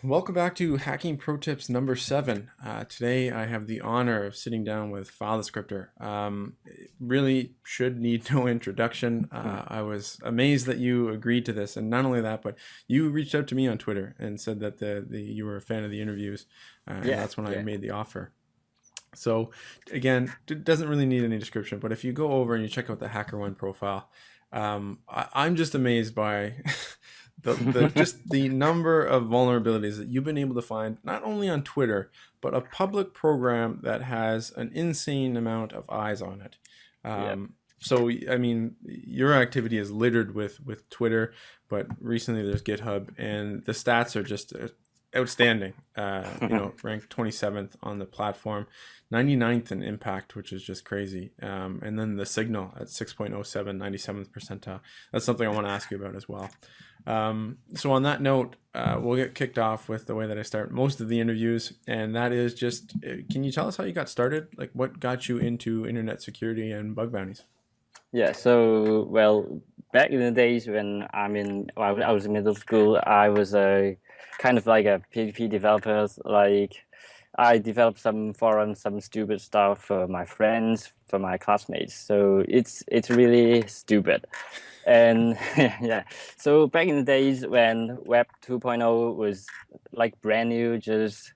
Welcome back to Hacking Pro Tips number 7. Today I have the honor of sitting down with File Descriptor. It really should need no introduction. I was amazed that you agreed to this, and not only that, but you reached out to me on Twitter and said that you were a fan of the interviews, and that's when I made the offer. So again, it doesn't really need any description, but if you go over and you check out the HackerOne profile, I'm just amazed by just the number of vulnerabilities that you've been able to find, not only on Twitter, but a public program that has an insane amount of eyes on it. So, I mean, your activity is littered with Twitter, but recently there's GitHub, and the stats are just outstanding. Ranked 27th on the platform, 99th in impact, which is just crazy. And then the signal at 6.07, 97th percentile. That's something I want to ask you about as well. So on that note, we'll get kicked off with the way that I start most of the interviews, and that is just, can you tell us how you got started? Like, what got you into internet security and bug bounties? Yeah, well, back in the days when I was in middle school, I was a kind of like a PHP developer. Like, I developed some forums, some stupid stuff for my friends, for my classmates. So it's really stupid. And yeah, so back in the days when Web 2.0 was like brand new, just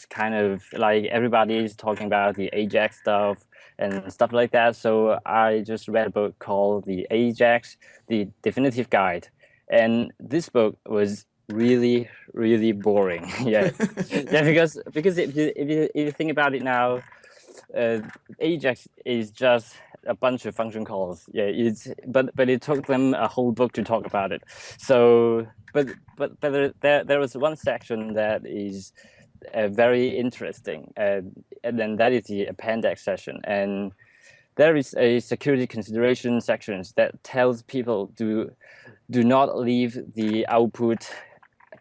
kind of like everybody's talking about the Ajax stuff and stuff like that. So I just read a book called The Ajax, The Definitive Guide. And this book was really, really boring. Yeah. Yeah, because if you think about it now, Ajax is just a bunch of function calls. Yeah, but it took them a whole book to talk about it. So there was one section that is very interesting, and then that is the appendix session. And there is a security consideration section that tells people do not leave the output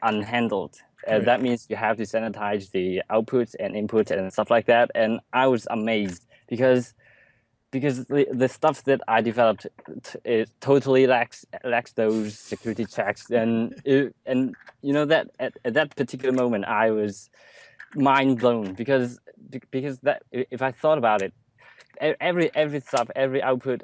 unhandled. Right. That means you have to sanitize the outputs and inputs and stuff like that. And I was amazed because the stuff that I developed it totally lacks those security checks. And you know that at that particular moment I was mind blown because that if I thought about it, every stuff, every output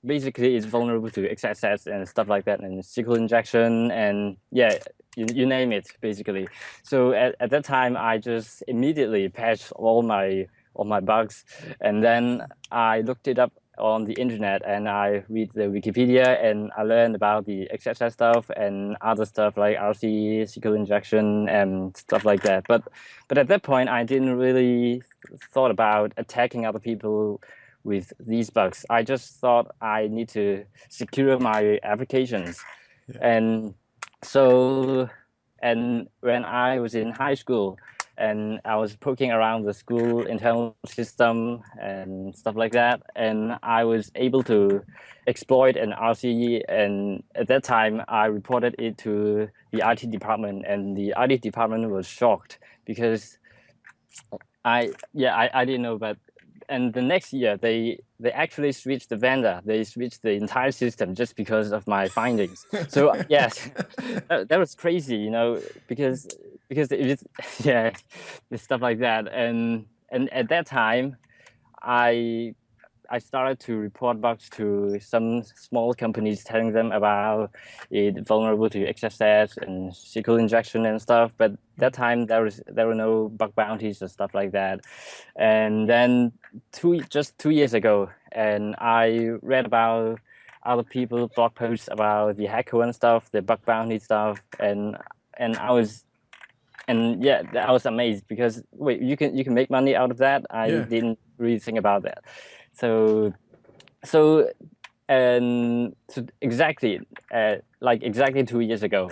basically is vulnerable to XSS and stuff like that, and SQL injection, and yeah, you name it basically. So at that time, I just immediately patched all my bugs, and then I looked it up on the internet, and I read the Wikipedia, and I learned about the XSS stuff and other stuff like RC, SQL injection, and stuff like that. But at that point, I didn't really thought about attacking other people with these bugs. I just thought I need to secure my applications. Yeah. And so, and when I was in high school and I was poking around the school internal system and stuff like that, and I was able to exploit an RCE, and at that time I reported it to the IT department, and the IT department was shocked because I didn't know, but and the next year they actually switched the vendor. They switched the entire system just because of my findings. So yes, that was crazy, because it is yeah, stuff like that. And at that time, I I started to report bugs to some small companies, telling them about it vulnerable to XSS and SQL injection and stuff. But that time there were no bug bounties or stuff like that. And then just 2 years ago, and I read about other people blog posts about the HackerOne stuff, the bug bounty stuff, and I was I was amazed because wait, you can make money out of that. I Yeah. didn't really think about that. So so exactly like exactly 2 years ago,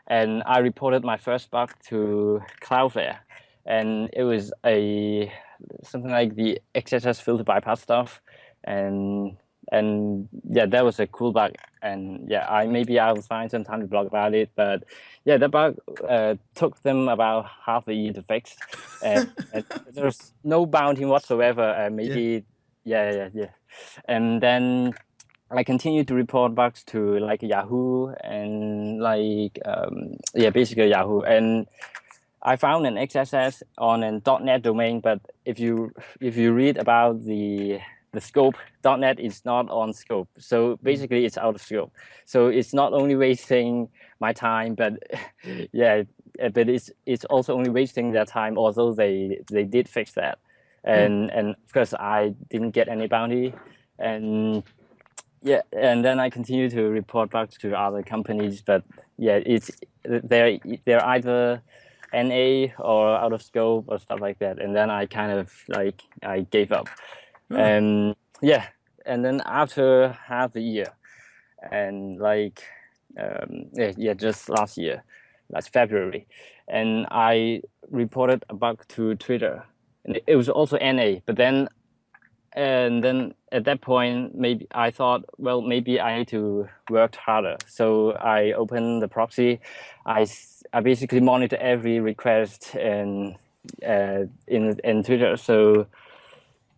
and I reported my first bug to Cloudflare, and it was a something like the XSS filter bypass stuff, and yeah, that was a cool bug, and yeah, I'll find some time to blog about it, but yeah, that bug took them about half a year to fix, and there's no bounty whatsoever. Yeah. Maybe yeah, and then I continued to report bugs to like Yahoo and like basically Yahoo, and I found an XSS on an .NET domain, but if you read about the scope, .NET is not on scope. So basically it's out of scope. So it's not only wasting my time, but yeah, but it's also only wasting their time, although they did fix that. And of course I didn't get any bounty. And yeah, and then I continue to report back to other companies, but yeah, they're either NA or out of scope or stuff like that. And then I kind of like I gave up. And yeah, and then after half a year, and like just last year, last February, and I reported a bug to Twitter, and it was also NA, but then. And then at that point, maybe I thought, well, maybe I need to work harder. So I opened the proxy. I basically monitor every request in Twitter. So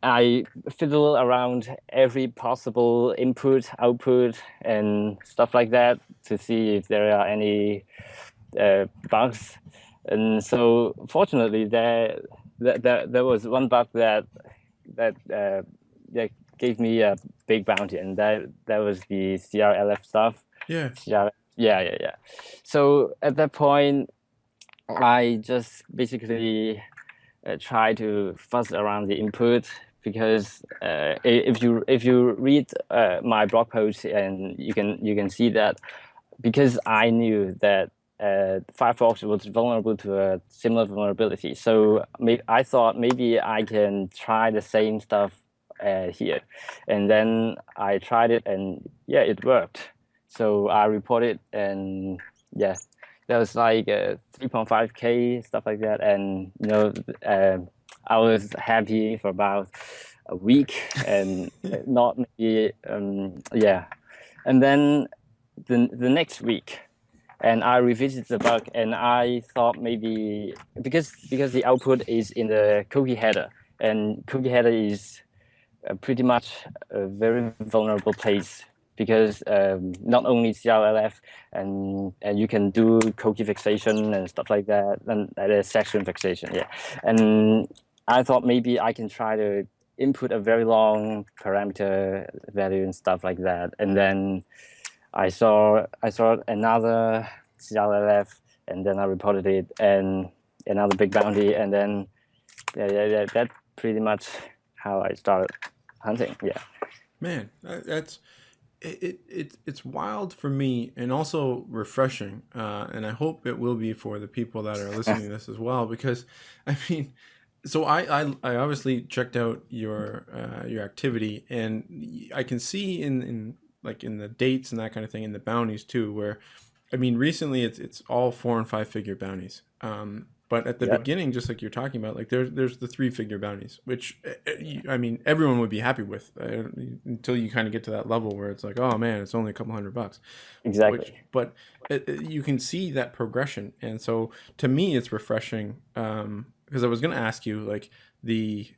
I fiddle around every possible input, output, and stuff like that to see if there are any bugs. And so, fortunately, there was one bug that gave me a big bounty, and that was the CRLF stuff. Yeah. Yeah. So at that point, I just basically try to fuzz around the input, because if you read my blog post, and you can see that, because I knew that Firefox was vulnerable to a similar vulnerability. So I thought maybe I can try the same stuff here. And then I tried it, and yeah, it worked. So I reported, and yeah, there was like 3.5K, stuff like that. And, I was happy for about a week, and not maybe, yeah. And then the next week, and I revisited the bug, and I thought maybe because the output is in the cookie header, and cookie header is pretty much a very vulnerable place, because not only CRLF, and you can do cookie fixation and stuff like that, and section fixation, yeah. And I thought maybe I can try to input a very long parameter value and stuff like that, and then I saw another CRLF, and then I reported it, and another big bounty, and then yeah, that's pretty much how I started hunting. Yeah. Man, that's it's wild for me, and also refreshing, and I hope it will be for the people that are listening to this as well, because I mean, so I obviously checked out your activity, and I can see in like in the dates and that kind of thing, in the bounties too, where I mean recently it's all 4 and 5 figure bounties. But at the beginning, just like you're talking about, like there's the 3-figure bounties, which I mean everyone would be happy with, until you kind of get to that level where it's like, oh man, it's only a couple $100. Exactly. But you can see that progression, and so to me it's refreshing, because I was going to ask you, like, the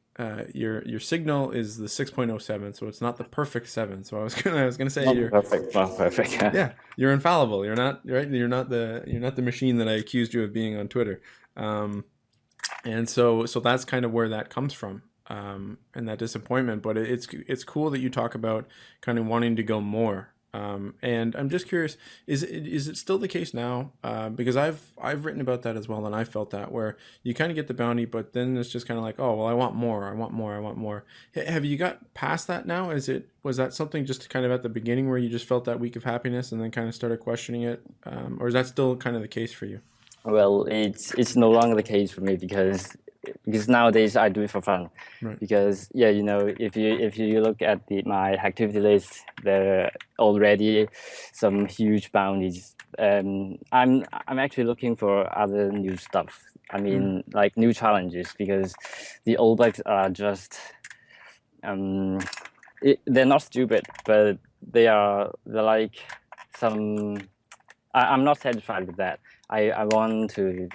your signal is the 6.07, so it's not the perfect 7. So I was gonna say Not perfect. Not perfect. yeah, you're infallible. You're not right. You're not the machine that I accused you of being on Twitter. And so that's kind of where that comes from, and that disappointment. But it's cool that you talk about kind of wanting to go more. And I'm just curious, is it still the case now? Because I've written about that as well, and I felt that, where you kind of get the bounty, but then it's just kind of like, oh well, I want more. Have you got past that now? Was that something just kind of at the beginning where you just felt that week of happiness and then kind of started questioning it, or is that still kind of the case for you? Well, it's no longer the case for me, because nowadays I do it for fun. Right. Because yeah, if you look at my activity list, there are already some huge bounties. I'm actually looking for other new stuff. I mean, like new challenges, because the old bugs are just they're not stupid, but they're like some. I'm not satisfied with that. I want to,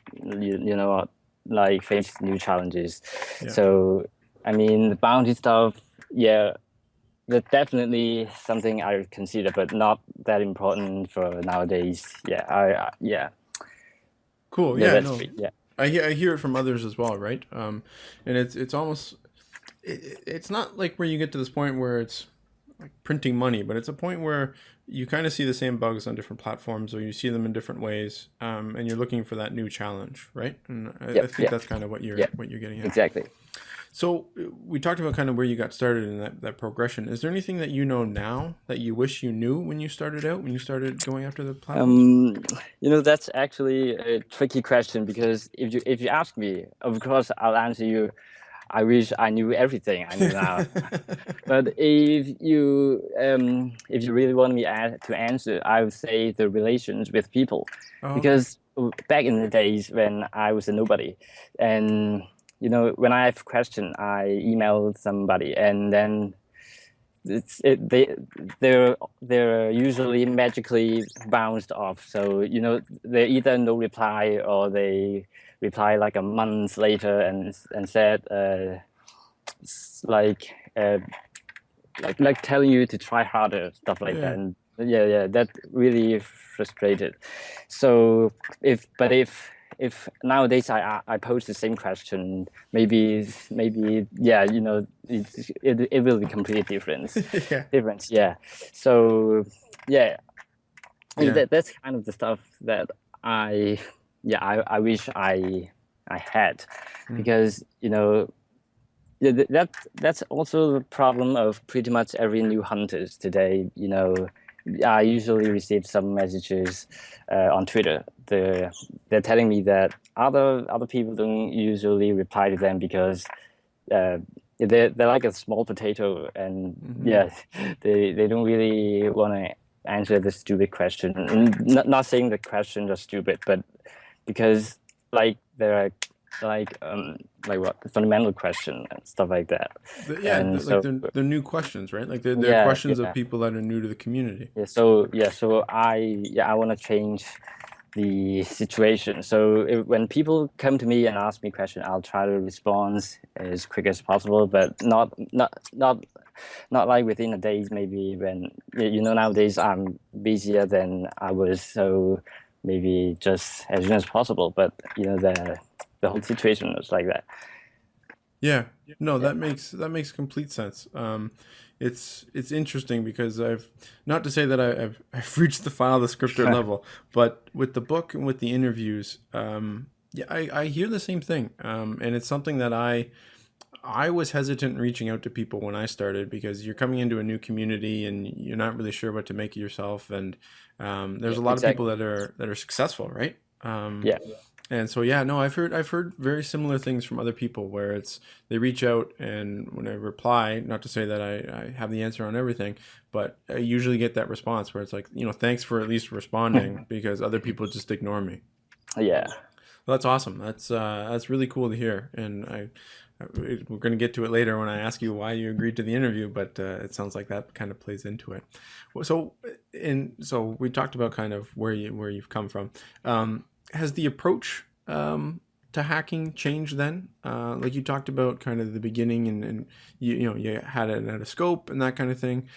like face new challenges. Yeah. So, I mean, the bounty stuff, yeah, that's definitely something I consider, but not that important for nowadays. Yeah, Cool. yeah, Yeah. that's No, great. Yeah. I hear it from others as well, right? And it's almost it's not like where you get to this point where it's like printing money, but it's a point where you kind of see the same bugs on different platforms, or you see them in different ways, and you're looking for that new challenge, right? And I Yep. think Yeah. that's kind of Yeah. what you're getting at. Exactly. So we talked about kind of where you got started in that progression. Is there anything that you know now that you wish you knew when you started out, when you started going after the platforms? Um, that's actually a tricky question because if you ask me, of course I'll answer you. I wish I knew everything I know now. But if you really want me to answer, I would say the relations with people, Oh, okay. because back in the days when I was a nobody, and when I have a question, I email somebody, and then they're usually magically bounced off. So they either no reply or they reply like a month later and said like uh, like telling you to try harder, stuff like that. Yeah. And yeah, that really frustrated. So if nowadays I pose the same question, maybe yeah, it will be completely Yeah. different. Yeah. So yeah, Yeah. that's kind of the stuff that I I wish I had, Mm. because yeah, that's also the problem of pretty much every new hunters today. I usually receive some messages on Twitter. They're telling me that other people don't usually reply to them because uh, they're like a small potato, and Hmm. yeah, they don't really want to answer the stupid question. And not saying the questions are stupid, but because they're like what fundamental question and stuff like that. Yeah, And like so they're new questions, right? Like they're yeah, questions of yeah, people that are new to the community. so I want to change the situation. So when people come to me and ask me questions, I'll try to respond as quick as possible, but not like within a day. Maybe when nowadays I'm busier than I was, so maybe just as soon as possible. But the whole situation was like that. Yeah. No, Yeah. that makes complete sense. It's interesting because I've not to say that I've reached the file descriptor level, but with the book and with the interviews, yeah, I hear the same thing, and it's something that I was hesitant in reaching out to people when I started because you're coming into a new community and you're not really sure what to make of yourself, and there's Yeah, a lot of people exactly. that are successful, right? Yeah. And so yeah, no, I've heard very similar things from other people where it's they reach out and when I reply, not to say that I have the answer on everything, but I usually get that response where it's like, thanks for at least responding because other people just ignore me. Yeah. Well, that's awesome. That's really cool to hear, and we're going to get to it later when I ask you why you agreed to the interview, but it sounds like that kind of plays into it. Well, so we talked about kind of where you've come from. Has the approach to hacking changed then? Like you talked about kind of the beginning, and you had it at a scope and that kind of thing.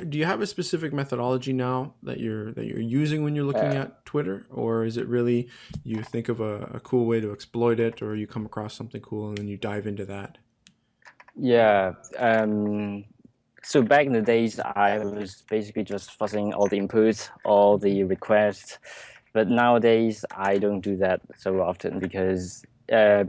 Do you have a specific methodology now that you're using when you're looking Uh, at Twitter, or is it really you think of a cool way to exploit it, or you come across something cool and then you dive into that? yeah. So back in the days, I was basically just fuzzing all the inputs, all the requests. But nowadays, I don't do that so often because uh,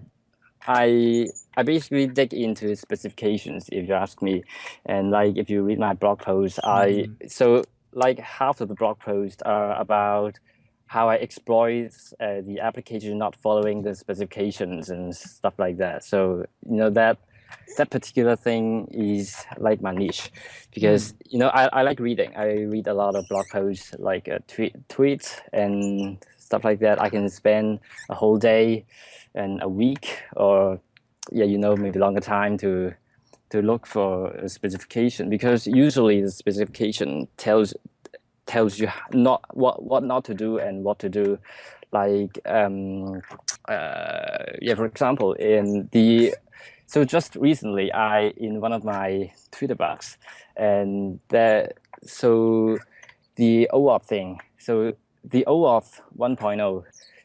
I basically dig into specifications, if you ask me. And like if you read my blog post, I Mm-hmm. so like half of the blog posts are about how I exploit the application not following the specifications and stuff like that. So that particular thing is like my niche, because Mm. I like reading. I read a lot of blog posts, like tweets and stuff like that. I can spend a whole day and a week, or yeah, maybe longer time to look for a specification, because usually the specification tells you not what not to do and what to do. Like yeah, for example, in So just recently, I in one of my Twitter box, and so the OAuth thing. So the OAuth 1.0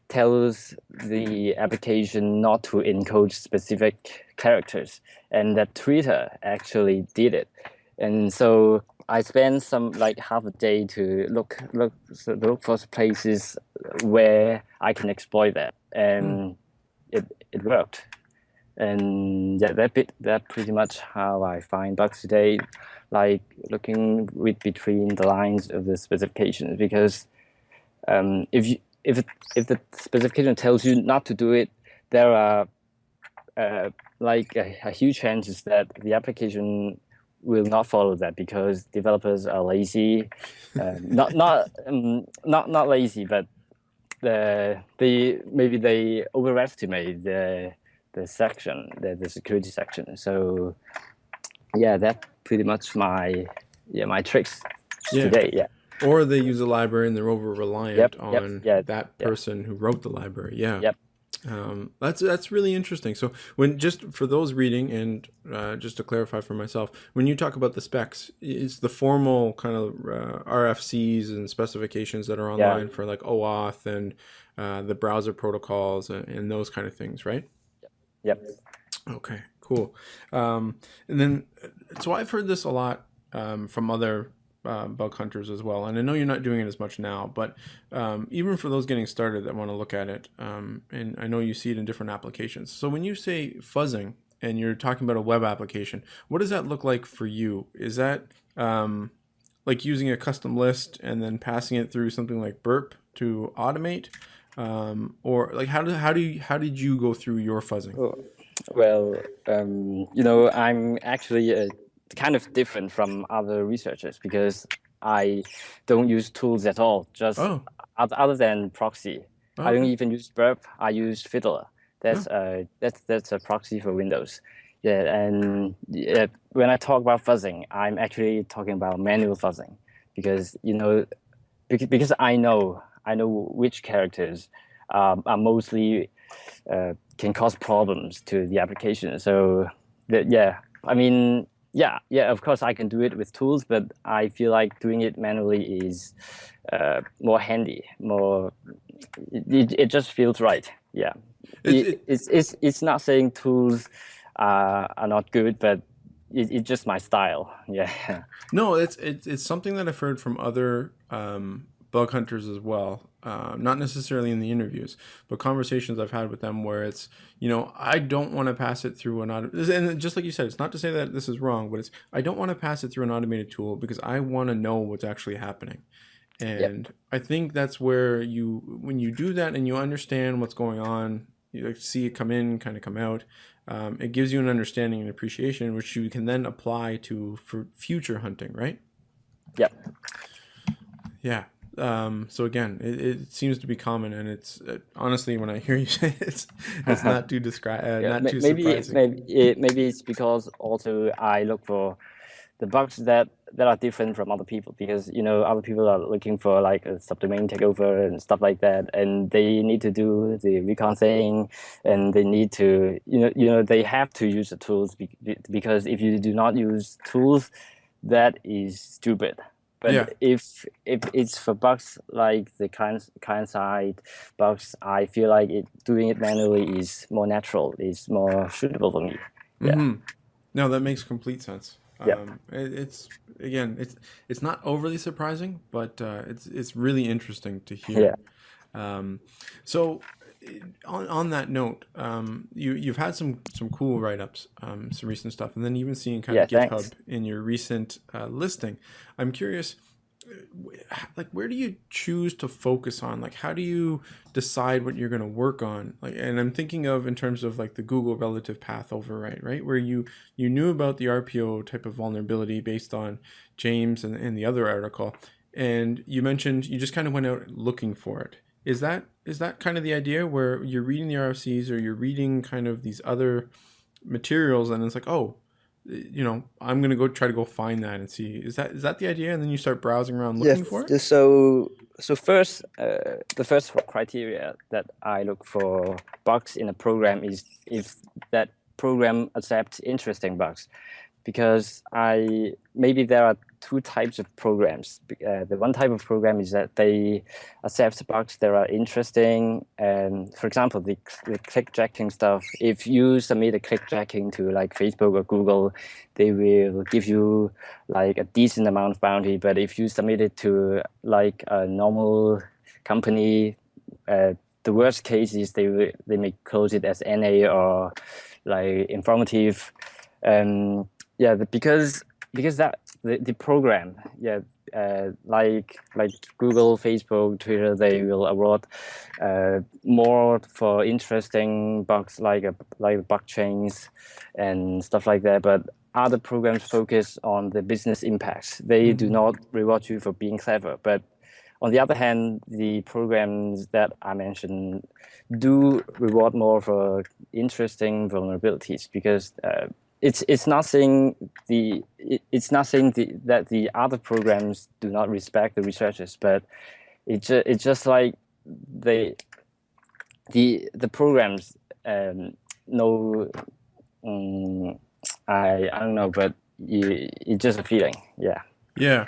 tells the application not to encode specific characters, and that Twitter actually did it. And so I spent some like half a day to look for places where I can exploit that, and it worked. And yeah, that pretty much how I find bugs today, like looking between the lines of the specifications. Because if you if the specification tells you not to do it, there are like a huge chances that the application will not follow that because developers are lazy, not lazy, but maybe they overestimate the section, the security section. So yeah, that's pretty much my tricks today. Yeah. Or they use a library and they're over reliant on that Yep. person who wrote the library. Yeah. Yep. That's really interesting. So when, just for those reading, and just to clarify for myself, when you talk about the specs, it's the formal kind of RFCs and specifications that are online for like OAuth and the browser protocols and those kind of things, right? Yep. Okay, cool. And then, so I've heard this a lot from other bug hunters as well, and I know you're not doing it as much now, but even for those getting started that want to look at it, and I know you see it in different applications. So when you say fuzzing and you're talking about a web application, what does that look like for you? Is that like using a custom list and then passing it through something like Burp to automate, or like how did you go through your fuzzing? Well, I'm actually kind of different from other researchers because I don't use tools at all, just other than proxy. I don't even use Burp. I use Fiddler. That's a proxy for Windows. Yeah, and when I talk about fuzzing, I'm actually talking about manual fuzzing because because I know which characters are mostly can cause problems to the application. So I mean, of course I can do it with tools, but I feel like doing it manually is more handy. It just feels right. Yeah, it's not saying tools are not good, but it's just my style. Yeah. No, it's something that I've heard from other bug hunters as well. Not necessarily in the interviews, but conversations I've had with them where it's, I don't want to pass it through and just like you said, it's not to say that this is wrong, but I don't want to pass it through an automated tool because I want to know what's actually happening. And I think that's where when you do that and you understand what's going on, you like see it come in, kind of come out. It gives you an understanding and appreciation, which you can then apply for future hunting, right? Yep. Yeah. So again, it seems to be common, and it's honestly, when I hear you say it, it's not too surprising. Maybe it's because also I look for the bugs that are different from other people, because other people are looking for like a subdomain takeover and stuff like that, and they need to do the recon thing, and they need to they have to use the tools because if you do not use tools, that is stupid. But if it's for bugs like the client side bugs, I feel like doing it manually is more natural, is more suitable for me. Yeah. No, that makes complete sense. Yep. It's not overly surprising, but it's really interesting to hear. So on that note, you've had some cool write-ups, some recent stuff, and then even seeing kind of GitHub thanks. in your recent listing. I'm curious, like, where do you choose to focus on? Like, how do you decide what you're going to work on? Like, and I'm thinking of in terms of like the Google relative path overwrite, right? Where you knew about the RPO type of vulnerability based on James and the other article, and you mentioned you just kind of went out looking for it. Is that kind of the idea where you're reading the RFCs or you're reading kind of these other materials and it's like, oh, I'm going to try to go find that and see, is that the idea? And then you start browsing around looking for it? So first, the first criteria that I look for bugs in a program is if that program accept interesting bugs, because maybe there are two types of programs. The one type of program is that they accept bugs that are interesting, and for example, the click jacking stuff. If you submit a click jacking to like Facebook or Google, they will give you like a decent amount of bounty. But if you submit it to like a normal company, the worst case is they may close it as NA or like informative. Yeah, because that the program, yeah, like Google, Facebook, Twitter, they will award more for interesting bugs like bug chains and stuff like that. But other programs focus on the business impacts. They do not reward you for being clever. But on the other hand, the programs that I mentioned do reward more for interesting vulnerabilities, because it's not saying that the other programs do not respect the researchers, but it's just like the programs know. I don't know, but it's just a feeling. Yeah. Yeah.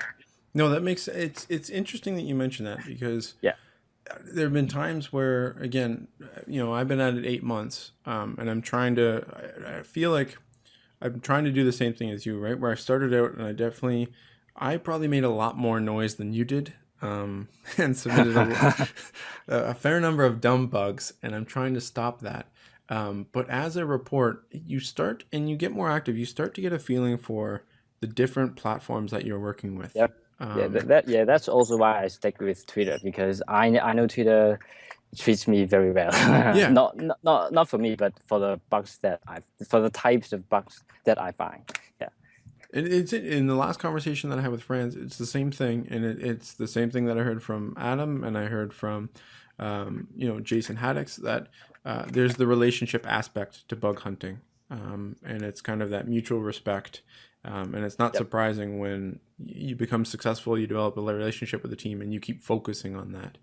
No, that makes it's interesting that you mentioned that, because Yeah. there have been times where, again, I've been at it 8 months, and I'm trying to. I feel like I'm trying to do the same thing as you, right? Where I started out, and I probably made a lot more noise than you did, and submitted a fair number of dumb bugs, and I'm trying to stop that. But as a report, you start and you get more active. You start to get a feeling for the different platforms that you're working with. Yep. That's also why I stick with Twitter, because I know Twitter treats me very well. Yeah. Not for me, but for the types of bugs that I find. Yeah. It's in the last conversation that I had with friends. It's the same thing, and it's the same thing that I heard from Adam, and I heard from, Jason Haddix, that there's the relationship aspect to bug hunting, and it's kind of that mutual respect, and it's not surprising when you become successful, you develop a relationship with the team, and you keep focusing on that.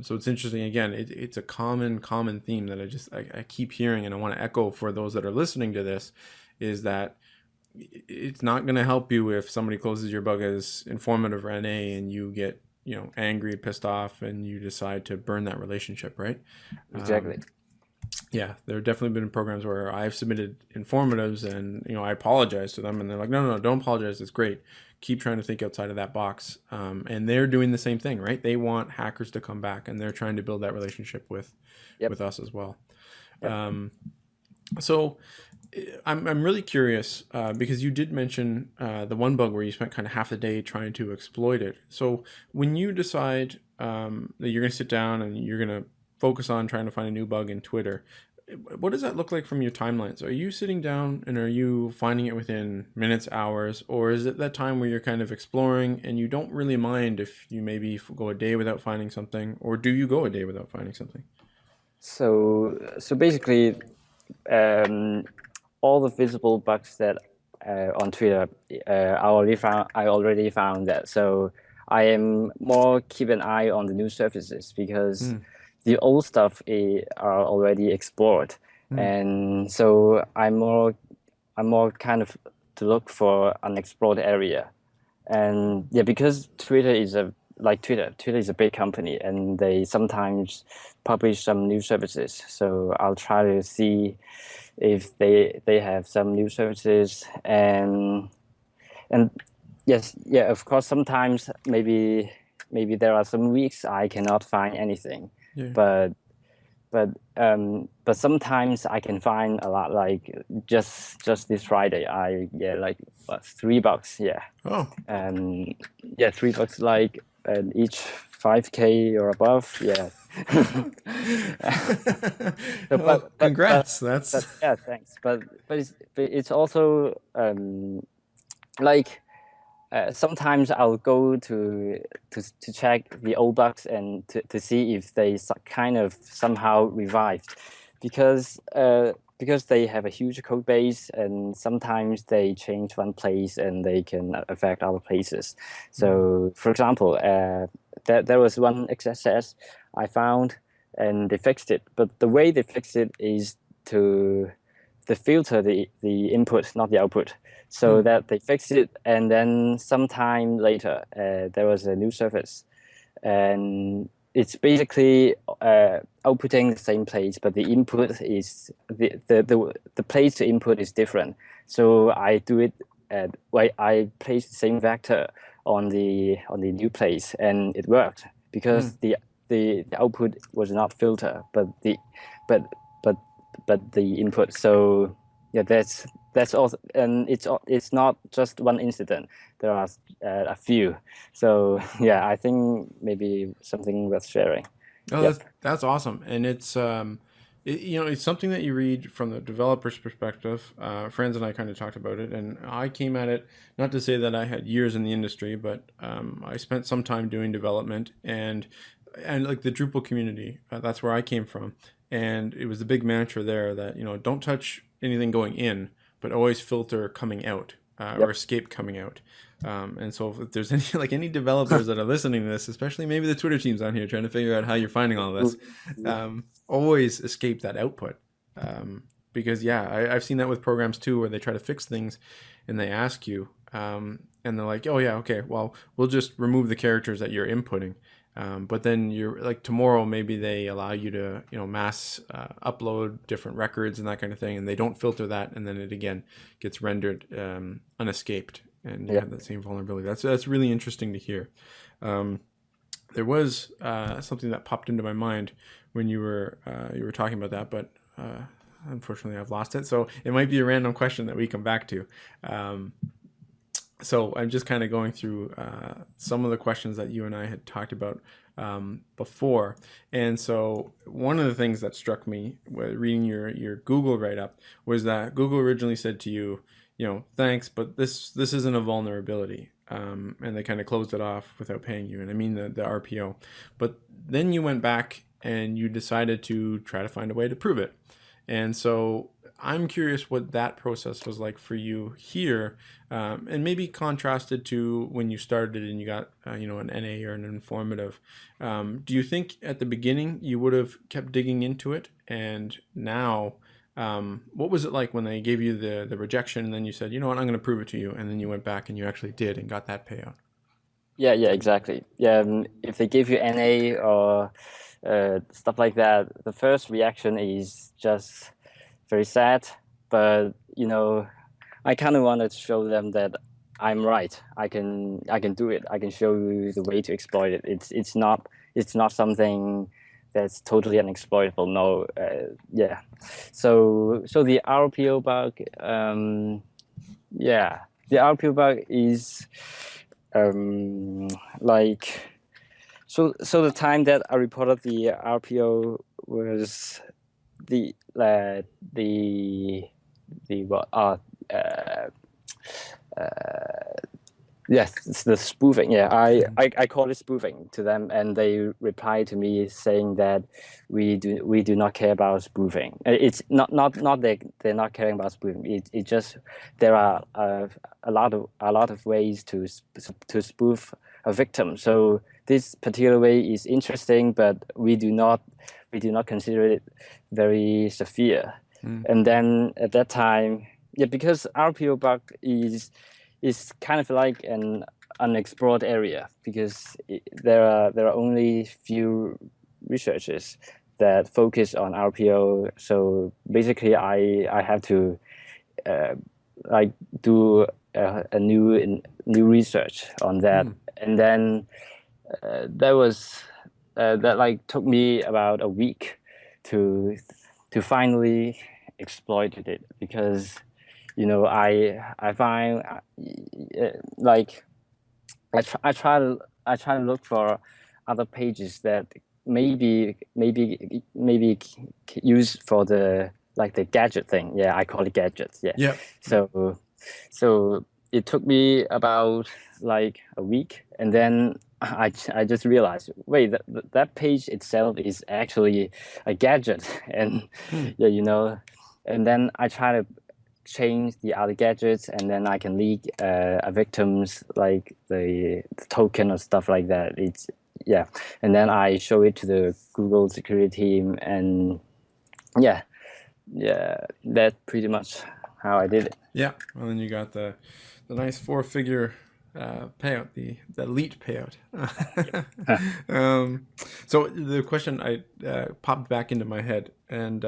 So it's interesting. Again, it's a common theme that I keep hearing, and I want to echo for those that are listening to this, is that it's not going to help you if somebody closes your bug as informative or NA and you get angry, pissed off, and you decide to burn that relationship, right? Exactly. Yeah, there have definitely been programs where I've submitted informatives, and I apologize to them, and they're like, no, don't apologize, it's great. Keep trying to think outside of that box. And they're doing the same thing, right? They want hackers to come back, and they're trying to build that relationship with us as well. Yep. So I'm really curious, because you did mention the one bug where you spent kind of half the day trying to exploit it. So when you decide that you're going to sit down and you're going to focus on trying to find a new bug in Twitter, what does that look like from your timelines? Are you sitting down and are you finding it within minutes, hours, or is it that time where you're kind of exploring and you don't really mind if you maybe go a day without finding something, or do you go a day without finding something? So basically, all the visible bugs that on Twitter, I already found that. So I am more keep an eye on the new surfaces, because the old stuff are already explored, and so I'm more kind of to look for an explored area. And yeah, because Twitter is a big company, and they sometimes publish some new services. So I'll try to see if they have some new services, and yes, yeah, of course, sometimes maybe there are some weeks I cannot find anything, but sometimes I can find a lot. Like just this Friday, like $3, yeah. Oh. And yeah, $3, like, and each 5K or above, yeah. So, well, congrats. That's yeah, thanks. But it's also like sometimes I'll go to check the old bugs and to see if they kind of somehow revived, because they have a huge code base, and sometimes they change one place and they can affect other places. So, for example, there was one XSS I found, and they fixed it. But the way they fixed it is they filter the input, not the output, so Hmm. that they fix it. And then sometime later, there was a new service, and it's basically outputting the same place, but the input is the place to input is different. So I do it at like I place the same vector on the new place, and it worked Hmm. because the output was not filter, but but but the input. So yeah, that's also, and it's not just one incident. There are a few. So yeah, I think maybe something worth sharing. Oh, Yep. that's awesome, and it's something that you read from the developer's perspective. Friends and I kind of talked about it, and I came at it not to say that I had years in the industry, but I spent some time doing development and like the Drupal community. That's where I came from, and it was the big mantra there that don't touch anything going in, but always filter coming out or Yep. escape coming out. And so if there's any like any developers that are listening to this, especially maybe the Twitter teams on here trying to figure out how you're finding all this, always escape that output. Because yeah, I've seen that with programs too, where they try to fix things and they ask you, and they're like, oh yeah, okay, well, we'll just remove the characters that you're inputting. But then you're like tomorrow, maybe they allow you to, mass upload different records and that kind of thing, and they don't filter that, and then it again gets rendered unescaped, and you Yeah. have that same vulnerability. That's really interesting to hear. There was something that popped into my mind when you were talking about that, but unfortunately I've lost it. So it might be a random question that we come back to. So I'm just kind of going through some of the questions that you and I had talked about before. And so one of the things that struck me reading your Google write-up was that Google originally said to you, thanks, but this isn't a vulnerability. And they kind of closed it off without paying you. And I mean the RPO. But then you went back and you decided to try to find a way to prove it. And so I'm curious what that process was like for you here, and maybe contrasted to when you started and you got, an NA or an informative. Do you think at the beginning you would have kept digging into it? And now, what was it like when they gave you the rejection and then you said, you know what, I'm going to prove it to you. And then you went back and you actually did and got that payout? Yeah, yeah, exactly. Yeah, if they give you NA or stuff like that, the first reaction is just very sad. But I kind of wanted to show them that I'm right. I can do it. I can show you the way to exploit it. It's not something that's totally unexploitable. No, yeah. So the RPO bug, yeah, the RPO bug is like so the time that I reported the RPO was the the what yes, it's the spoofing. Yeah, I call it spoofing to them, and they reply to me saying that we do not care about spoofing. It's not that they're not caring about spoofing. It just there are a lot of ways to spoof a victim. So this particular way is interesting, but we do not consider it very severe. Mm. And then at that time, yeah, because RPO bug is kind of like an unexplored area because there are only few researchers that focus on RPO. So basically, I have to like do a new research on that, Mm. and then that like took me about a week to finally exploited it because I find like I try to look for other pages that maybe use for the like the gadget thing. Yeah, I call it gadgets. Yeah. Yep. Yep. So it took me about like a week, and then I just realized, wait, that page itself is actually a gadget, and Hmm. yeah, and then I try to change the other gadgets, and then I can leak a victim's like the token or stuff like that. It's yeah, and then I show it to the Google security team, and yeah, yeah, that's pretty much how I did it. Yeah, well, then you got the nice four-figure payout, the elite payout. um, so the question I popped back into my head, and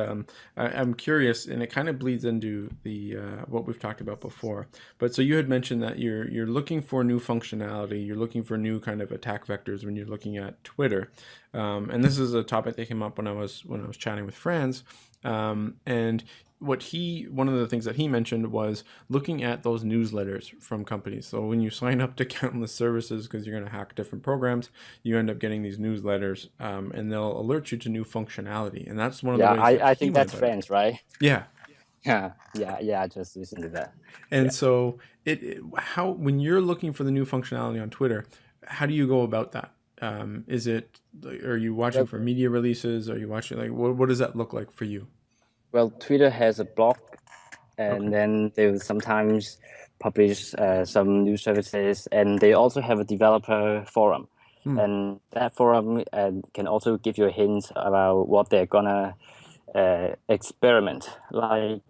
I'm curious, and it kind of bleeds into the what we've talked about before. But so you had mentioned that you're looking for new functionality, you're looking for new kind of attack vectors when you're looking at Twitter, and this is a topic that came up when I was chatting with Franz, and one of the things that he mentioned was looking at those newsletters from companies. So when you sign up to countless services because you're going to hack different programs, you end up getting these newsletters, and they'll alert you to new functionality. And that's one of the Yeah, ways that I he think went that's about it. friends, right? Yeah. Yeah. I just listened to that. And Yeah. so how when you're looking for the new functionality on Twitter, how do you go about that? Is it are you watching Well, for media releases? Are you watching like what does that look like for you? well, Twitter has a blog, Okay. and then they will sometimes publish some news services, and they also have a developer forum, Hmm. and that forum can also give you a hint about what they're gonna experiment, like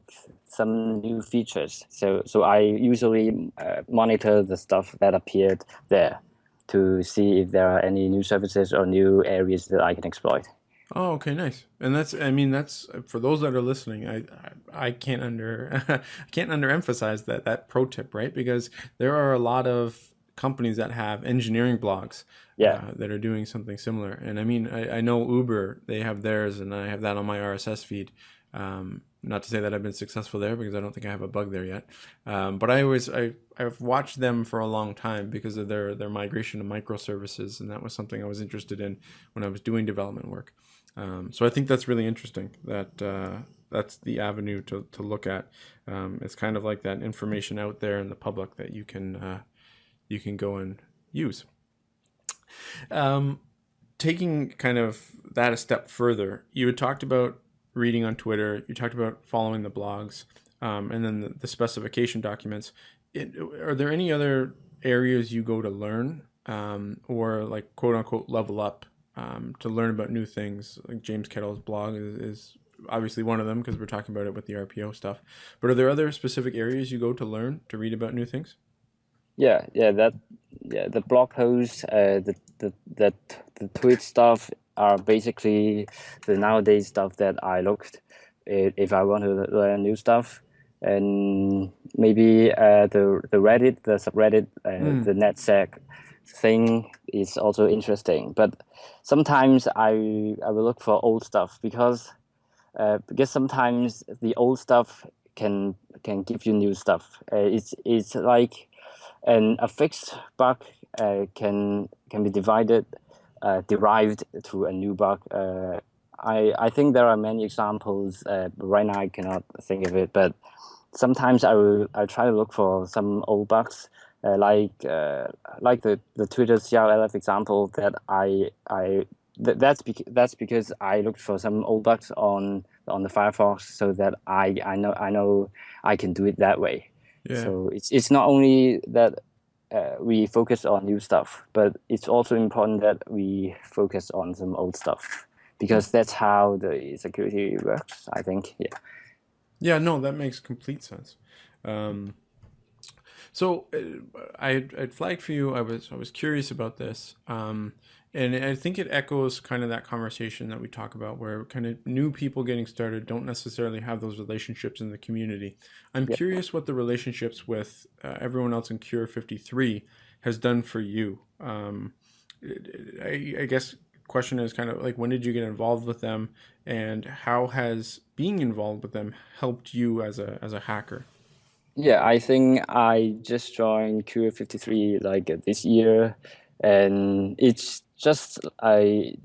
some new features. So I usually monitor the stuff that appeared there to see if there are any new services or new areas that I can exploit. Oh, okay, nice. And I mean, that's for those that are listening. I can't I can't underemphasize that pro tip, right? Because there are a lot of companies that have engineering blogs Yeah. that are doing something similar. And I mean, I know Uber, they have theirs, and I have that on my RSS feed. Not to say that I've been successful there because I don't think I have a bug there yet. But I've watched them for a long time because of their migration to microservices, and that was something I was interested in when I was doing development work. So I think that's really interesting that that's the avenue to look at. It's kind of like that information out there in the public that you can go and use. Um, Taking kind of that a step further, you had talked about reading on Twitter, you talked about following the blogs, and then the specification documents. Are there any other areas you go to learn, or like quote unquote level up, to learn about new things? Like James Kettle's blog is obviously one of them because we're talking about it with the RPO stuff. But are there other specific areas you go to learn to read about new things? Yeah, the blog posts, the tweet stuff are basically the nowadays stuff that I looked if I want to learn new stuff, and maybe the Reddit, the subreddit, Mm. the NetSec thing is also interesting. But sometimes I will look for old stuff because sometimes the old stuff can give you new stuff. It's like a fixed bug can be derived to a new bug. I think there are many examples. Right now I cannot think of it, but sometimes I try to look for some old bugs, like the Twitter CRLF example that that's because I looked for some old bugs on the Firefox, so that I know I can do it that way. Yeah. So it's not only that we focus on new stuff, but it's also important that we focus on some old stuff because that's how the security works, I think. Yeah. Yeah, no, that makes complete sense. Um, So I'd flagged for you. I was curious about this, and I think it echoes kind of that conversation that we talk about, where kind of new people getting started don't necessarily have those relationships in the community. I'm Yeah. curious what the relationships with everyone else in Cure 53 has done for you. I guess question is kind of like when did you get involved with them, and how has being involved with them helped you as a hacker? Yeah, I think I just joined Q53 like this year, and it's just a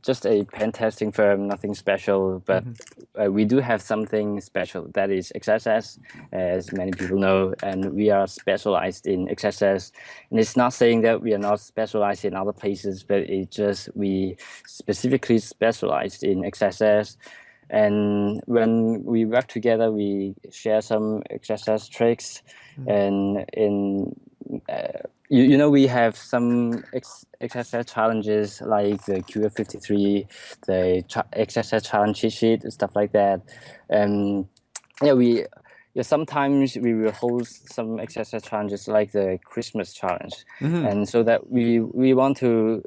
pen testing firm, nothing special. But Hmm. we do have something special that is XSS, as many people know, and we are specialized in XSS. And it's not saying that we are not specialized in other places, but it's just we specifically specialized in XSS. And when we work together, we share some XSS tricks. And we have some XSS challenges like the QF53, the XSS challenge cheat sheet, and stuff like that. And yeah, sometimes we will host some XSS challenges like the Christmas challenge, Hmm. and so that we want to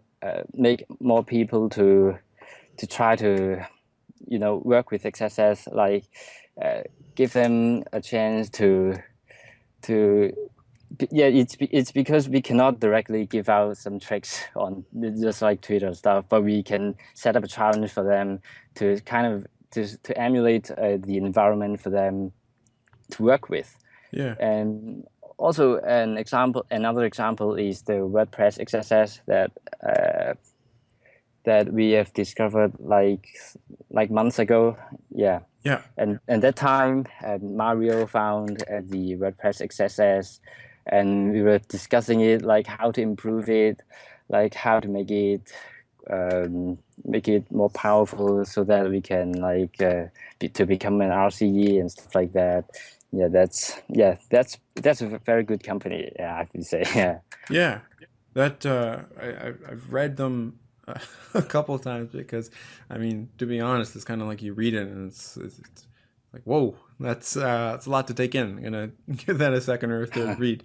make more people to try to work with XSS, like uh, give them a chance to yeah, it's because we cannot directly give out some tricks on just like Twitter stuff, but we can set up a challenge for them to kind of to emulate the environment for them to work with. Yeah. And also another example is the WordPress XSS uh, that we have discovered like months ago. Yeah, Yeah. and that time Mario found the WordPress XSS, and we were discussing it, like how to improve it, like how to make it more powerful so that we can to become an RCE and stuff like that. That's a very good company. Yeah, I have to say. Yeah. Yeah, that I've read them a couple of times because, I mean, to be honest, it's kind of like you read it and it's like, whoa, that's a lot to take in. I'm gonna give that a second or a third read,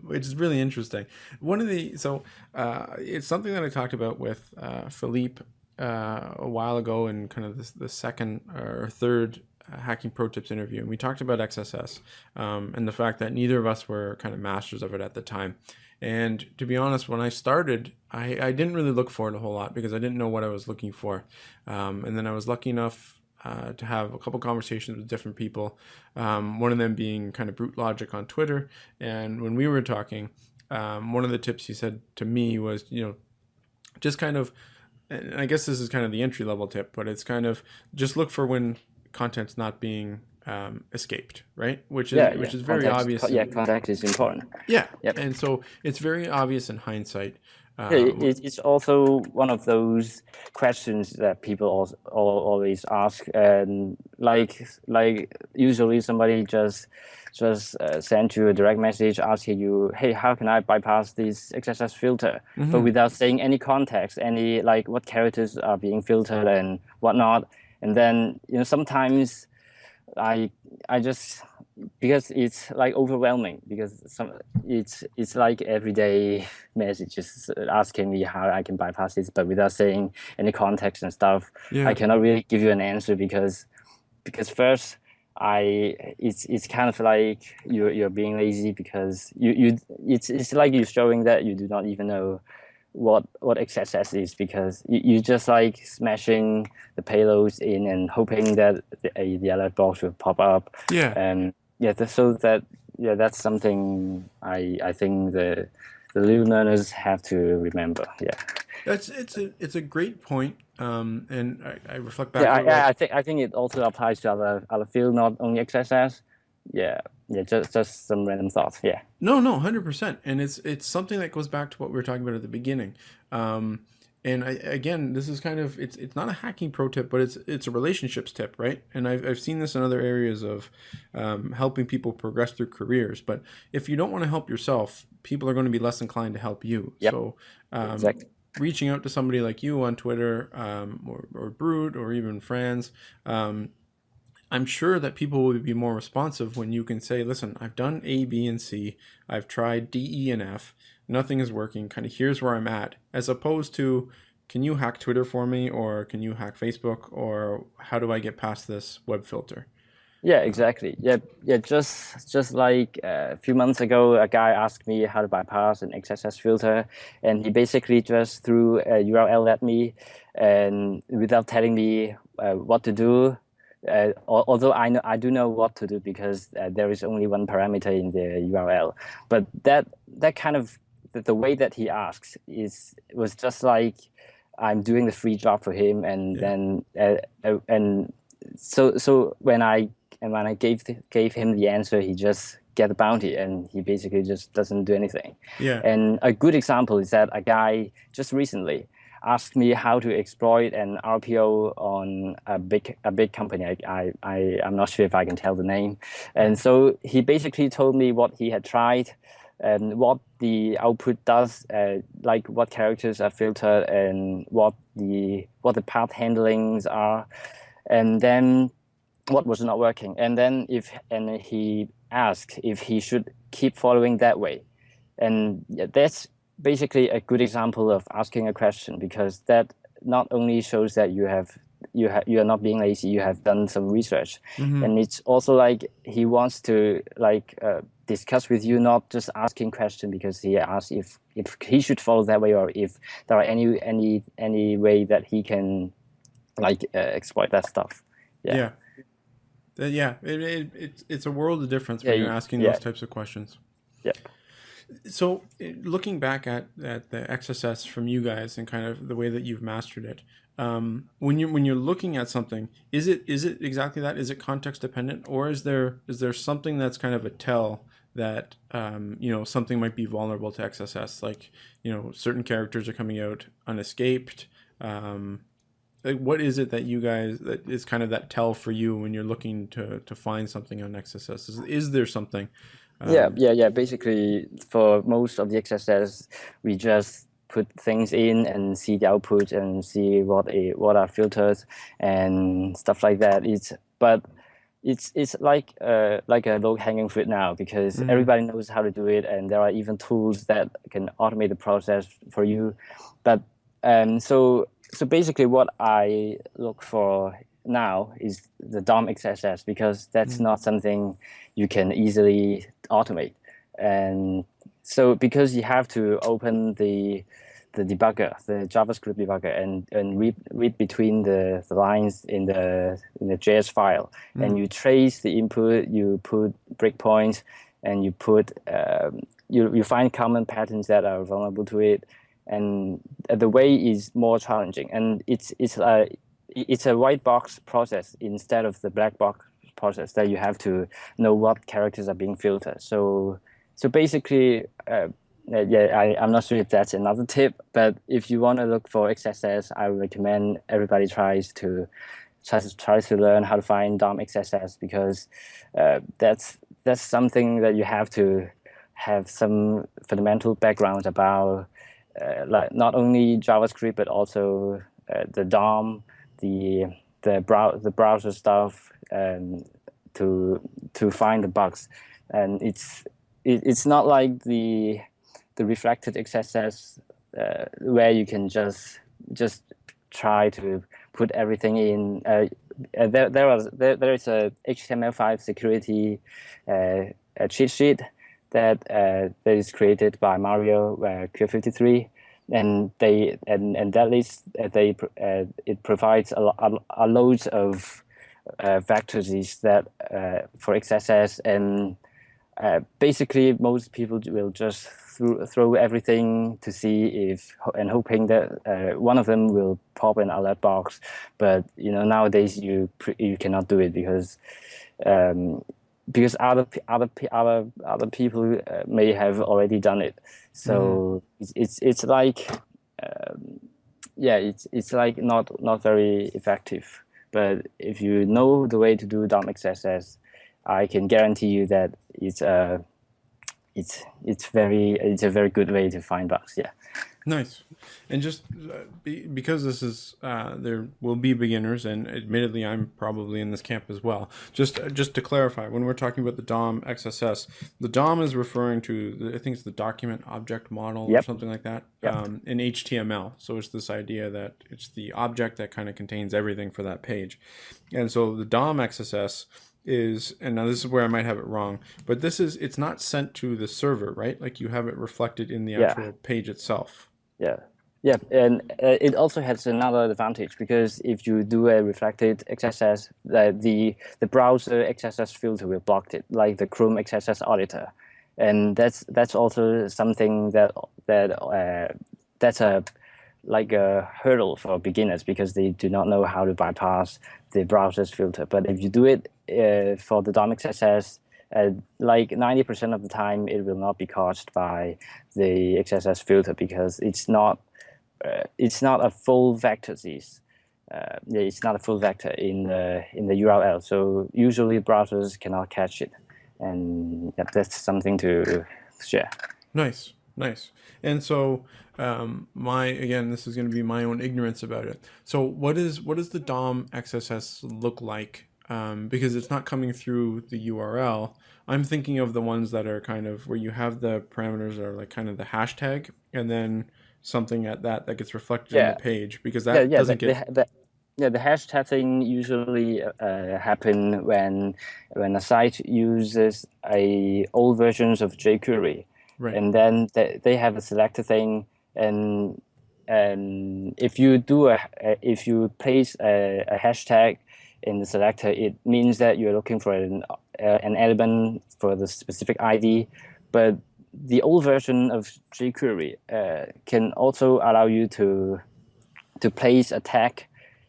which is really interesting. One of the so it's something that I talked about with Philippe a while ago in kind of the second or third Hacking Pro Tips interview, and we talked about XSS and the fact that neither of us were kind of masters of it at the time. And to be honest, when I started, I didn't really look for it a whole lot because I didn't know what I was looking for. And then I was lucky enough to have a couple conversations with different people, one of them being kind of Brute Logic on Twitter. And when we were talking, one of the tips he said to me was, just kind of, and I guess this is kind of the entry level tip, but it's kind of just look for when content's not being escaped, right? Which is Yeah, yeah. very obvious. Context is important. Yeah, Yep. and so it's very obvious in hindsight. Yeah, Um, it's also one of those questions that people always ask, and like usually somebody just send you a direct message asking you, hey, how can I bypass this XSS filter? But mhm. without saying any context, any like what characters are being filtered and whatnot. And then sometimes I I just because it's like overwhelming because it's like everyday messages asking me how I can bypass this, but without saying any context and stuff. I Yeah, cannot really give you an answer because first it's kind of like you're being lazy because it's like you're showing that you do not even know what XSS is because you just like smashing the payloads in and hoping that the alert box will pop up. yeah. And yeah, so that yeah, that's something I think the little learners have to remember. Yeah. It's a great point. And I reflect back Yeah, to what. I think it also applies to other field, not only XSS. Yeah, yeah, just some random thoughts. Yeah, No, no, 100%. And it's something that goes back to what we were talking about at the beginning. Um, and again, this is kind of it's not a hacking pro tip, but it's a relationships tip, right? And I've seen this in other areas of helping people progress through careers. But if you don't want to help yourself, people are going to be less inclined to help you. yep, So exactly. reaching out to somebody like you on Twitter or Brute or even friends, I'm sure that people will be more responsive when you can say, listen, I've done A, B, and C. I've tried D, E, and F. Nothing is working. Kind of here's where I'm at. As opposed to, can you hack Twitter for me? Or can you hack Facebook? Or how do I get past this web filter? Yeah, exactly. Yeah, yeah. Just like a few months ago, a guy asked me how to bypass an XSS filter, and he basically just threw a URL at me, and without telling me what to do. Although I do know what to do because there is only one parameter in the URL, but that kind of the way that he asks was just like I'm doing the free job for him, and Yeah. then so when I gave him the answer, he just get the bounty, and he basically just doesn't do anything. Yeah. And a good example is that a guy just recently asked me how to exploit an RPO on a big company. I'm not sure if I can tell the name. And so he basically told me what he had tried and what the output does, like what characters are filtered and what the path handlings are. And then what was not working, and then he asked if he should keep following that way. And that's basically a good example of asking a question, because that not only shows that you are not being lazy, you have done some research. Mm-hmm. And it's also like he wants to discuss with you, not just asking question because he asks if he should follow that way, or if there are any way that he can exploit that stuff. Yeah. Yeah. It's a world of difference when you're asking yeah, those types of questions. yeah. So looking back at the XSS from you guys and kind of the way that you've mastered it, when you're looking at something, is it exactly that? Is it context dependent, or is there something that's kind of a tell that something might be vulnerable to XSS, like certain characters are coming out unescaped? Like what is it that you guys, that is kind of that tell for you when you're looking to find something on XSS? Is there something? Yeah. Basically, for most of the XSS, we just put things in and see the output and see what are filters and stuff like that. It's like a low hanging fruit now, because Mm-hmm. everybody knows how to do it, and there are even tools that can automate the process for you. But so basically, what I look for now is the DOM XSS, because that's Mm-hmm. not something you can easily automate. And so because you have to open the debugger, the JavaScript debugger, and read between the lines in the JS file, and you trace the input, you put breakpoints, and you put you find common patterns that are vulnerable to it, and the way is more challenging, and it's a white box process instead of the black box process that you have to know what characters are being filtered. So basically, I'm not sure if that's another tip, but if you want to look for XSS, I would recommend everybody tries to learn how to find DOM XSS, because that's something that you have to have some fundamental background about, like not only JavaScript but also the DOM, the browser stuff, to find the bugs. And it's not like the reflected XSS, where you can just try to put everything in. There is a HTML5 security a cheat sheet that is created by Mario Q53, and that list it provides a loads of vectors that for XSS, and basically most people will just throw everything to see if, and hoping that one of them will pop an alert box. But nowadays you cannot do it, because other people may have already done it. So it's like it's like not very effective. But if you know the way to do DOM XSS, I can guarantee you that it's a very good way to find bugs. Yeah. Nice. And just because this is there will be beginners, and admittedly I'm probably in this camp as well. Just to clarify, when we're talking about the DOM XSS, the DOM is referring to I think it's the document object model or Yep. something like that, Yep. in HTML. So it's this idea that it's the object that kind of contains everything for that page. And so the DOM XSS is, and now this is where I might have it wrong, but it's not sent to the server, right? Like you have it reflected in the actual page itself. Yeah, and it also has another advantage, because if you do a reflected XSS, the browser XSS filter will block it, like the Chrome XSS auditor, and that's also something that's a hurdle for beginners, because they do not know how to bypass the browser's filter. But if you do it for the DOM XSS, like 90% of the time, it will not be caused by the XSS filter, because it's not a full vector. It's not a full vector in the URL. So usually browsers cannot catch it, and that's something to share. Nice. And so, this is going to be my own ignorance about it. So, what does the DOM XSS look like because it's not coming through the URL. I'm thinking of the ones that are kind of where you have the parameters are like kind of the hashtag and then something at that gets reflected in the Yeah, page, because yeah, that yeah. doesn't get The hashtag thing usually happen when a site uses a old versions of jQuery, right. and then they have a selector thing, and if you if you place a hashtag in the selector, it means that you're looking for an element for the specific ID, but the old version of jQuery can also allow you to place a tag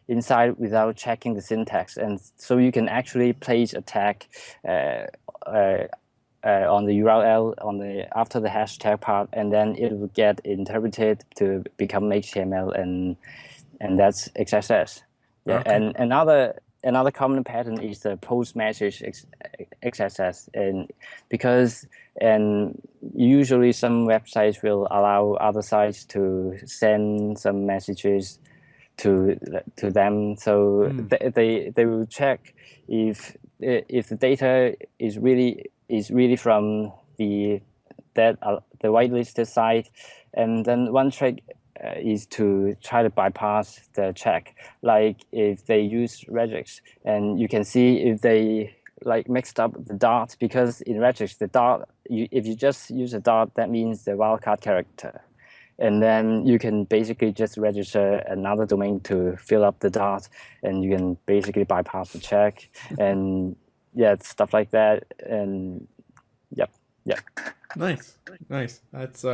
inside without checking the syntax, and so you can actually place a tag uh, uh, on the URL on the after the hashtag part, and then it will get interpreted to become HTML, and that's XSS. Yeah, Okay. and another common pattern is the post message XSS, and because and usually some websites will allow other sites to send some messages to them, so Mm, they will check if the data is really from the whitelisted site, and then one trick is to try to bypass the check, like if they use regex, and you can see if they like mixed up the dot, because in regex the dot, if you just use a dot, that means the wildcard character, and then you can basically just register another domain to fill up the dot, and you can basically bypass the check, and yeah, stuff like that. And yep, yep. nice, nice. That's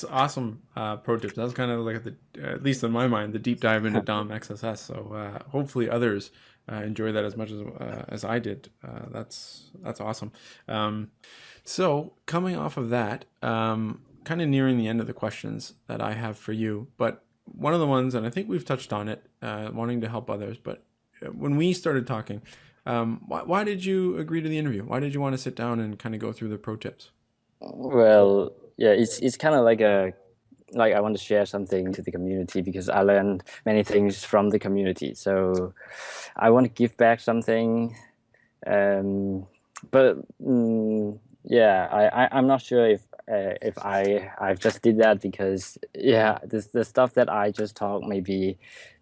awesome. Pro tips. That's kind of like at least in my mind, the deep dive into DOM XSS. So hopefully others enjoy that as much as I did. That's awesome. So coming off of that, kind of nearing the end of the questions that I have for you, but one of the ones, and I think we've touched on it, wanting to help others, but when we started talking, why did you agree to the interview? Why did you want to sit down and kind of go through the pro tips? Well, yeah, it's kind of like I want to share something to the community, because I learned many things from the community. So I want to give back something. Um, but yeah, I'm not sure if I've just did that, because yeah, the stuff that I just talked maybe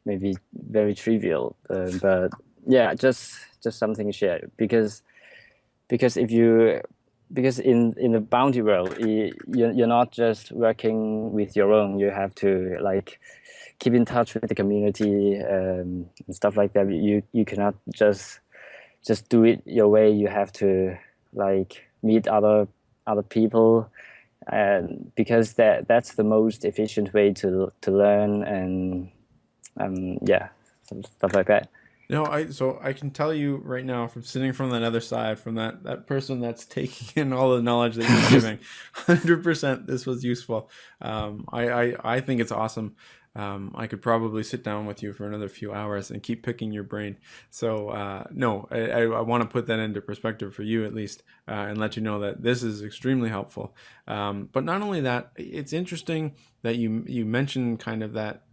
very trivial, but yeah, just something to share, because if you because in the bounty world, you're not just working with your own, you have to like keep in touch with the community, and stuff like that. You cannot just do it your way. You have to like meet other people, and because that's the most efficient way to learn, and yeah, stuff like that. No, I can tell you right now, from sitting from that other side, from that person that's taking in all the knowledge that you're giving, 100% this was useful. I think it's awesome. I could probably sit down with you for another few hours and keep picking your brain. So no, I want to put that into perspective for you at least, and let you know that this is extremely helpful. But not only that, it's interesting that you mentioned kind of that.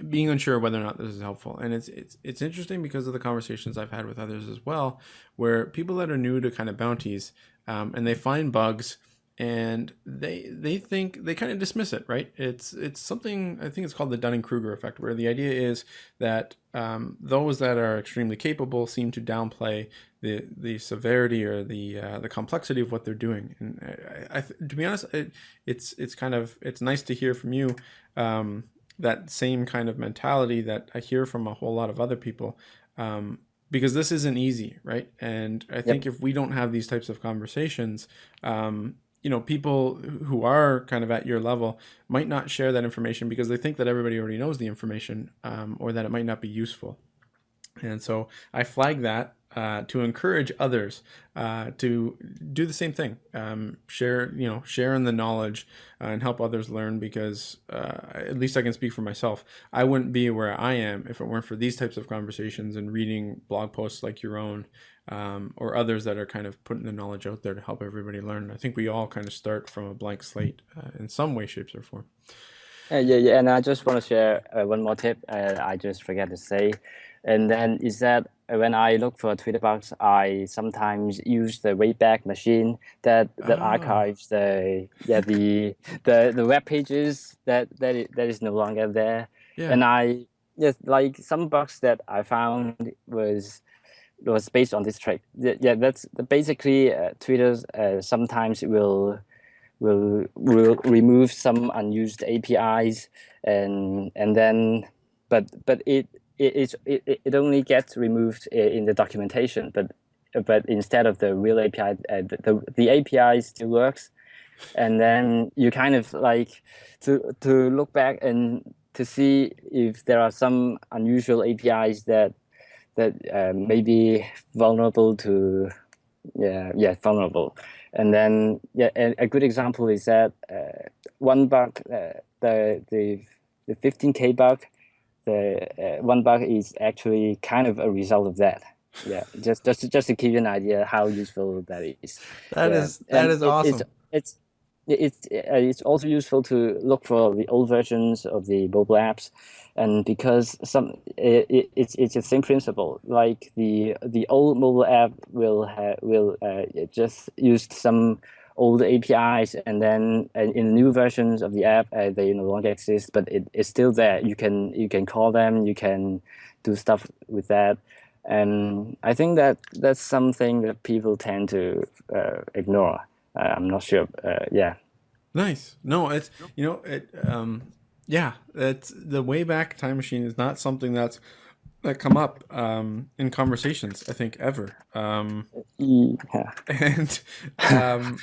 Being unsure whether or not this is helpful, and it's interesting because of the conversations I've had with others as well, where people that are new to kind of bounties, and they find bugs, and they think they kind of dismiss it, right? It's something, I think it's called the Dunning-Kruger effect, where the idea is that those that are extremely capable seem to downplay the severity or the complexity of what they're doing. And to be honest, it's kind of, it's nice to hear from you. That same kind of mentality that I hear from a whole lot of other people, because this isn't easy, right? And I Yep. think if we don't have these types of conversations, people who are kind of at your level might not share that information because they think that everybody already knows the information, or that it might not be useful. And so I flag that to encourage others to do the same thing. Share in the knowledge, and help others learn, because at least I can speak for myself. I wouldn't be where I am if it weren't for these types of conversations and reading blog posts like your own, or others that are kind of putting the knowledge out there to help everybody learn. I think we all kind of start from a blank slate, in some way, shapes, or form. Yeah, and I just want to share one more tip. I just forget to say, and then is that when I look for Twitter bugs, I sometimes use the Wayback Machine that Oh, archives the web pages that is no longer there, yeah. and I yes, like some bugs that I found was based on this trick. Yeah, that's basically Twitter sometimes will remove some unused APIs, and then but it only gets removed in the documentation, but instead of the real API, the API still works, and then you kind of like to look back and to see if there are some unusual APIs that may be vulnerable to vulnerable. And then a good example is that one bug, the 15K bug, the one bug is actually kind of a result of that. Yeah, just to give you an idea how useful that is. That Yeah, is that and is awesome. it's it's also useful to look for the old versions of the mobile apps, and because it's the same principle. Like the old mobile app will just use some old APIs, and then in new versions of the app they no longer exist, but it's still there. You can call them, you can do stuff with that. And I think that that's something that people tend to ignore. I'm not sure. Yeah, Nice. No, it's it yeah, it's the Wayback Time Machine is not something that come up in conversations, I think, ever. yeah, And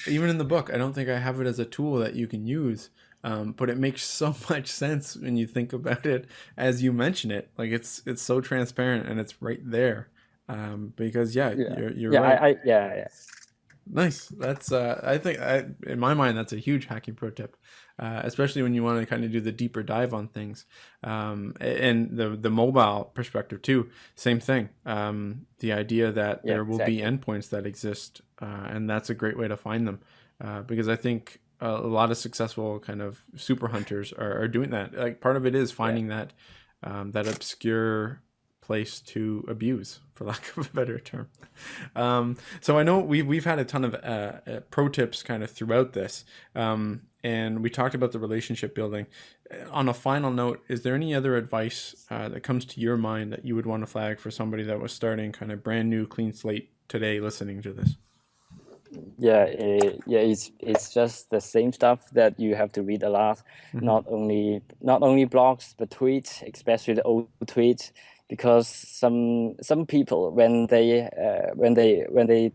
even in the book, I don't think I have it as a tool that you can use. But it makes so much sense when you think about it as you mention it. Like it's so transparent and it's right there. Because yeah, yeah, you're yeah. right. Yeah. Nice. That's I think in my mind that's a huge hacking pro tip, especially when you want to kind of do the deeper dive on things, and the mobile perspective too. Same thing. The idea that Yeah, there will be exactly. endpoints that exist, and that's a great way to find them, because I think a lot of successful kind of super hunters are doing that. Like part of it is Yeah, finding that obscure place to abuse, for lack of a better term. So I know we've had a ton of pro tips kind of throughout this, and we talked about the relationship building. On a final note, is there any other advice that comes to your mind that you would want to flag for somebody that was starting kind of brand new, clean slate today, listening to this? yeah. It's just the same stuff that you have to read a lot. Hmm. Not only blogs but tweets, especially the old tweets, because some people when they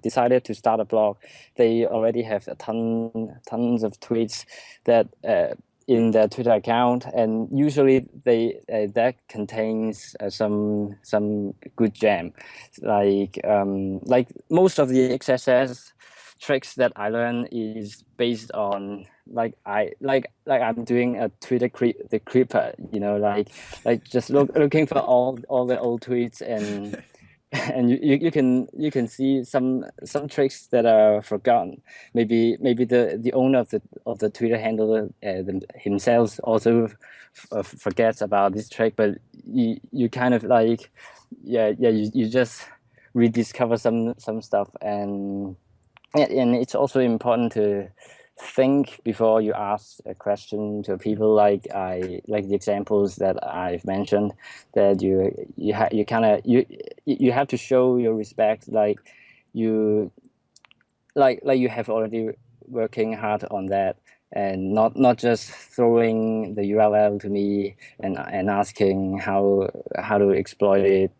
decided to start a blog, they already have tons of tweets that in their Twitter account, and usually they that contains some good jam, like most of the XSS tricks that I learned is based on like I'm doing a the creeper, like just looking for all the old tweets, and and you can see some tricks that are forgotten. Maybe the owner of the Twitter handle himself also forgets about this trick, but you kind of like you just rediscover some stuff. And it's also important to think before you ask a question to people, like the examples that I've mentioned, that you kind of you have to show your respect, you like you have already working hard on that, and not just throwing the URL to me and asking how to exploit it,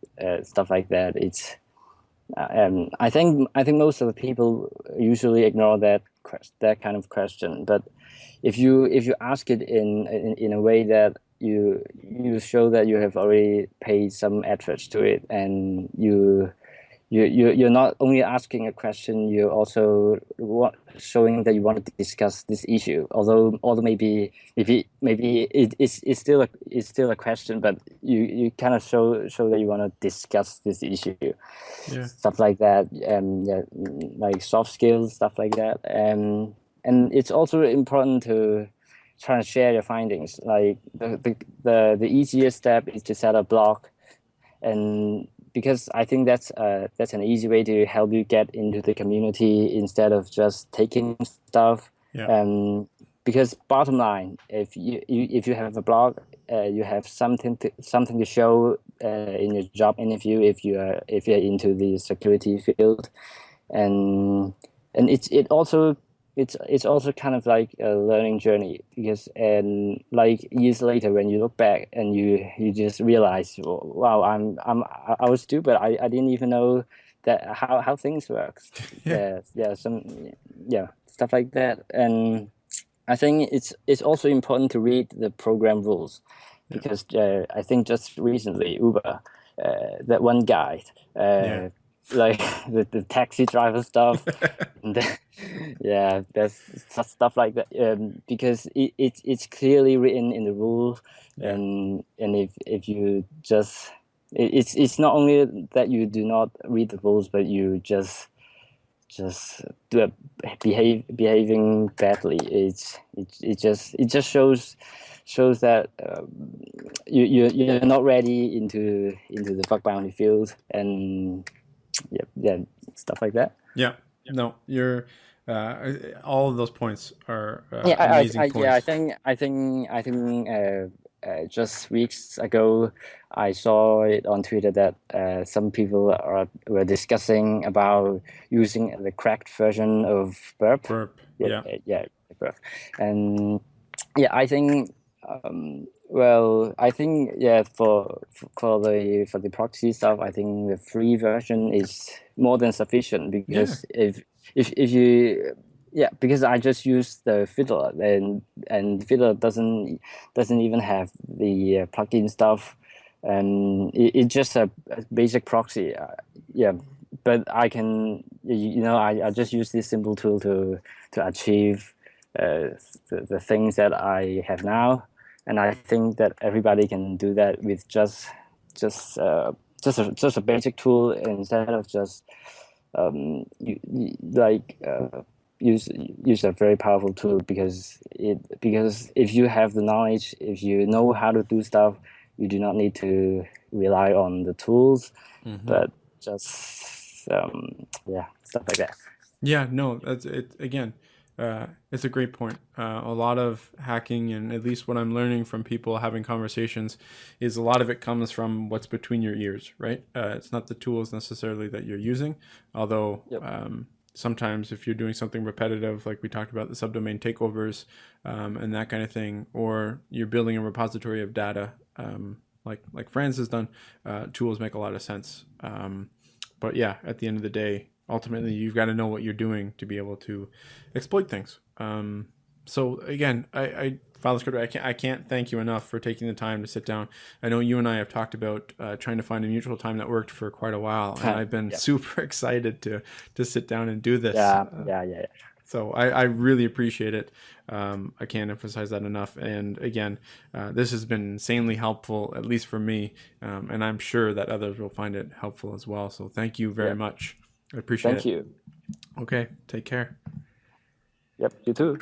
stuff like that. It's I think most of the people usually ignore that kind of question. But if you ask it in a way that you show that you have already paid some effort to it, and you're not only asking a question, you're also showing that you want to discuss this issue. Although maybe it's still a question, but you kind of show that you want to discuss this issue, Yeah. stuff like that. Yeah, like soft skills, stuff like that. And it's also important trying to share your findings. Like the easiest step is to set a blog, and because I think that's an easy way to help you get into the community instead of just taking stuff. Yeah. Because bottom line, if you have a blog, you have something to show in your job interview if you're into the security field, and it's also kind of like a learning journey, because and like years later when you look back and you just realize, wow, I was stupid. I didn't even know that how things work. Yeah. Stuff like that. And I think it's also important to read the program rules, Yeah. because I think just recently Uber, that one guy, Yeah. like the taxi driver stuff, and yeah, there's stuff like that, because it's clearly written in the rules, Yeah. and if you just it's not only that you do not read the rules, but you just do behaving badly. It just shows that you're not ready into the bug bounty field, and stuff like that. Yeah. No, you're all of those points are Yeah, amazing I points. think just weeks ago, I saw it on Twitter that some people were discussing about using the cracked version of Burp. Burp. Yeah, Yeah. Burp, and yeah, I think. Well, I think for the proxy stuff, I think the free version is more than sufficient, Yeah. because if you because I just use the fiddler, and fiddler doesn't even have the plugin stuff, and it's just a basic proxy. Yeah, but I can I just use this simple tool to achieve the things that I have now, and I think that everybody can do that with just just a basic tool, instead of just like use a very powerful tool, because if you have the knowledge, if you know how to do stuff, you do not need to rely on the tools, Mm-hmm. but just stuff like that. Yeah, no, that's it. Again, it's a great point. A lot of hacking, and at least what I'm learning from people having conversations, is a lot of it comes from what's between your ears, right? It's not the tools necessarily that you're using, although Yep. sometimes if you're doing something repetitive, like we talked about the subdomain takeovers and that kind of thing, or you're building a repository of data, like Franz has done, tools make a lot of sense. But yeah, at the end of the day, ultimately you've got to know what you're doing to be able to exploit things. So again, File Scripter, I can't thank you enough for taking the time to sit down. I know you and I have talked about trying to find a mutual time that worked for quite a while, and I've been Yeah. super excited to sit down and do this. Yeah. So I really appreciate it. I can't emphasize that enough. And again, this has been insanely helpful, at least for me, and I'm sure that others will find it helpful as well. So thank you very much. I appreciate it. Thank you. Okay, take care. Yep, you too.